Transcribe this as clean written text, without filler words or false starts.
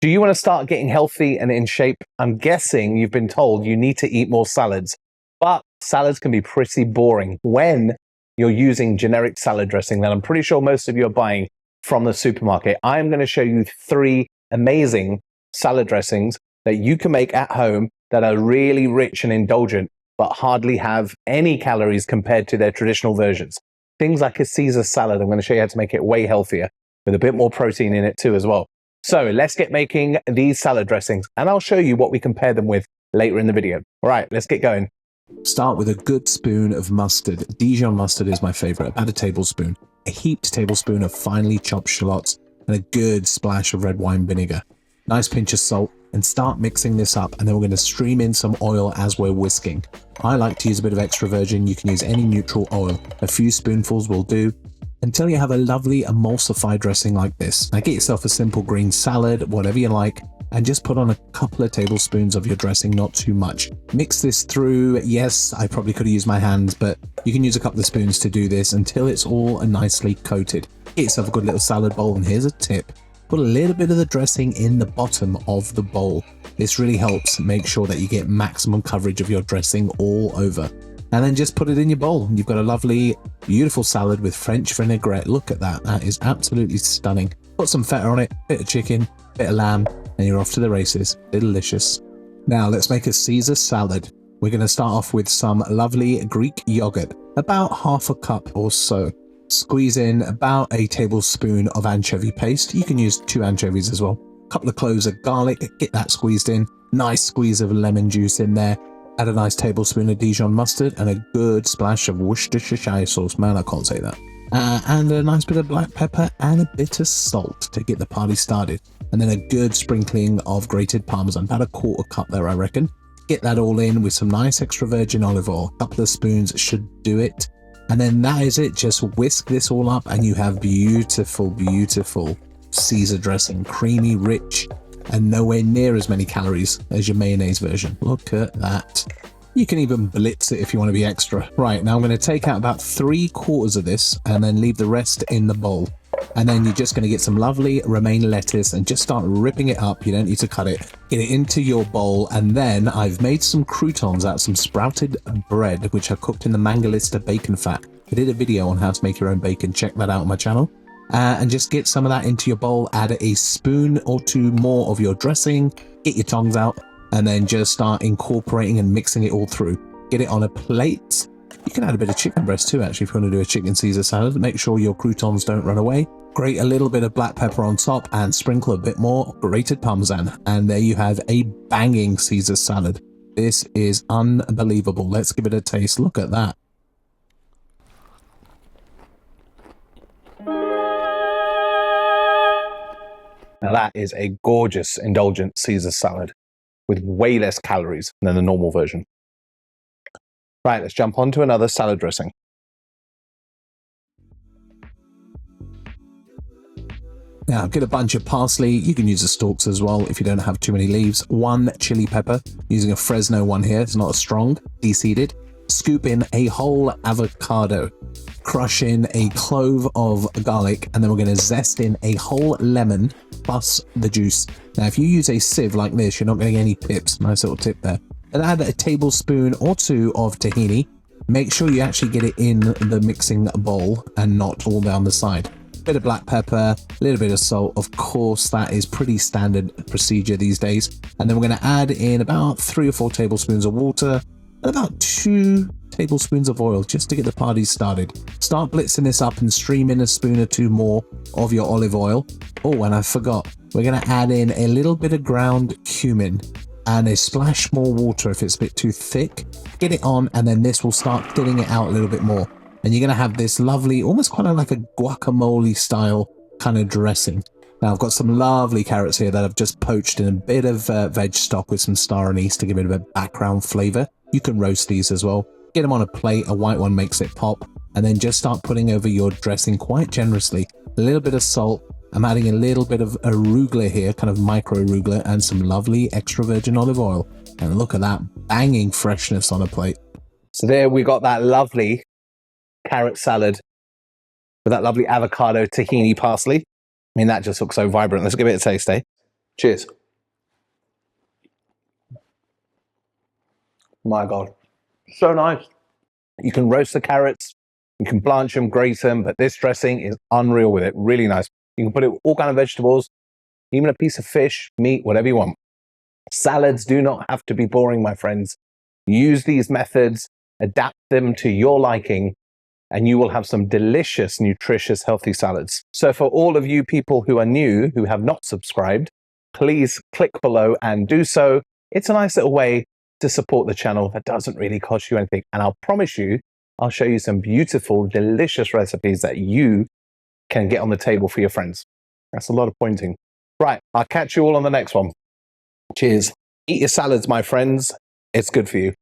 Do you want to start getting healthy and in shape? I'm guessing you've been told you need to eat more salads, but salads can be pretty boring when you're using generic salad dressing that I'm pretty sure most of you are buying from the supermarket. I'm going to show you 3 amazing salad dressings that you can make at home that are really rich and indulgent, but hardly have any calories compared to their traditional versions. Things like a Caesar salad, I'm going to show you how to make it way healthier with a bit more protein in it too as well. So let's get making these salad dressings and I'll show you what we compare them with later in the video. All right, let's get going. Start with a good spoon of mustard. Dijon mustard is my favorite. About a tablespoon. A heaped tablespoon of finely chopped shallots and a good splash of red wine vinegar. Nice pinch of salt, and start mixing this up, and then we're going to stream in some oil as we're whisking. I like to use a bit of extra virgin. You can use any neutral oil. A few spoonfuls will do, until you have a lovely emulsified dressing like this. Now get yourself a simple green salad, whatever you like, and just put on a couple of tablespoons of your dressing, not too much. Mix this through. Yes, I probably could have used my hands, but you can use a couple of spoons to do this until it's all nicely coated. Get yourself a good little salad bowl, and here's a tip. Put a little bit of the dressing in the bottom of the bowl. This really helps make sure that you get maximum coverage of your dressing all over. And then just put it in your bowl. You've got a lovely, beautiful salad with French vinaigrette. Look at that. That is absolutely stunning. Put some feta on it, bit of chicken, bit of lamb, and you're off to the races. Delicious. Now let's make a Caesar salad. We're going to start off with some lovely Greek yogurt, about half a cup or so. Squeeze in about a tablespoon of anchovy paste. You can use 2 anchovies as well. A couple of cloves of garlic, get that squeezed in. Nice squeeze of lemon juice in there. Add a nice tablespoon of Dijon mustard and a good splash of Worcestershire sauce. Man, I can't say that. And a nice bit of black pepper and a bit of salt to get the party started. And then a good sprinkling of grated parmesan, about a quarter cup there, I reckon. Get that all in with some nice extra virgin olive oil. A couple of spoons should do it. And then that is it. Just whisk this all up and you have beautiful, beautiful Caesar dressing. Creamy, rich, and nowhere near as many calories as your mayonnaise version. Look at that. You can even blitz it if you want to be extra. Right, now I'm going to take out about 3/4 of this and then leave the rest in the bowl. And then you're just going to get some lovely romaine lettuce and just start ripping it up. You don't need to cut it. Get it into your bowl. And then I've made some croutons out of some sprouted bread, which I cooked in the Mangalista bacon fat. I did a video on how to make your own bacon. Check that out on my channel. And just get some of that into your bowl. Add a spoon or 2 more of your dressing. Get your tongs out and then just start incorporating and mixing it all through. Get it on a plate. You can add a bit of chicken breast too, actually, if you want to do a chicken Caesar salad. Make sure your croutons don't run away. Grate a little bit of black pepper on top and sprinkle a bit more grated parmesan. And there you have a banging Caesar salad. This is unbelievable. Let's give it a taste. Look at that. Now that is a gorgeous, indulgent Caesar salad with way less calories than the normal version. Right, let's jump on to another salad dressing. Now get a bunch of parsley. You can use the stalks as well if you don't have too many leaves. 1 chili pepper, using a Fresno one here. It's not a strong, de-seeded. Scoop in a whole avocado. Crush in a clove of garlic, and then we're going to zest in a whole lemon plus the juice. Now if you use a sieve like this, you're not getting any pips. Nice little tip there. And add a tablespoon or 2 of tahini. Make sure you actually get it in the mixing bowl and not all down the side. Bit of black pepper, a little bit of salt. Of course, that is pretty standard procedure these days. And then we're going to add in about 3 or 4 tablespoons of water and about 2 tablespoons of oil just to get the party started. Start blitzing this up and stream in a spoon or 2 more of your olive oil. Oh, and I forgot. We're going to add in a little bit of ground cumin and a splash more water if it's a bit too thick. Get it on, and then this will start thinning it out a little bit more. And you're going to have this lovely, almost kind of like a guacamole style kind of dressing. Now I've got some lovely carrots here that I've just poached in a bit of veg stock with some star anise to give it a bit of background flavor. You can roast these as well. Get them on a plate. A white one makes it pop. And then just start putting over your dressing quite generously. A little bit of salt. I'm adding a little bit of arugula here, kind of micro arugula, and some lovely extra virgin olive oil. And look at that banging freshness on a plate. So there we got that lovely carrot salad with that lovely avocado, tahini, parsley. I mean, that just looks so vibrant. Let's give it a taste, eh? Cheers. My God. So nice. You can roast the carrots, you can blanch them, grate them, but this dressing is unreal with it. Really nice. You can put it with all kind of vegetables, even a piece of fish, meat, whatever you want. Salads do not have to be boring, my friends. Use these methods, adapt them to your liking, and you will have some delicious, nutritious, healthy salads. So for all of you people who are new, who have not subscribed, please click below and do so. It's a nice little way to support the channel that doesn't really cost you anything. And I'll promise you, I'll show you some beautiful, delicious recipes that you can get on the table for your friends. That's a lot of pointing. Right, I'll catch you all on the next one. Cheers. Eat your salads, my friends. It's good for you.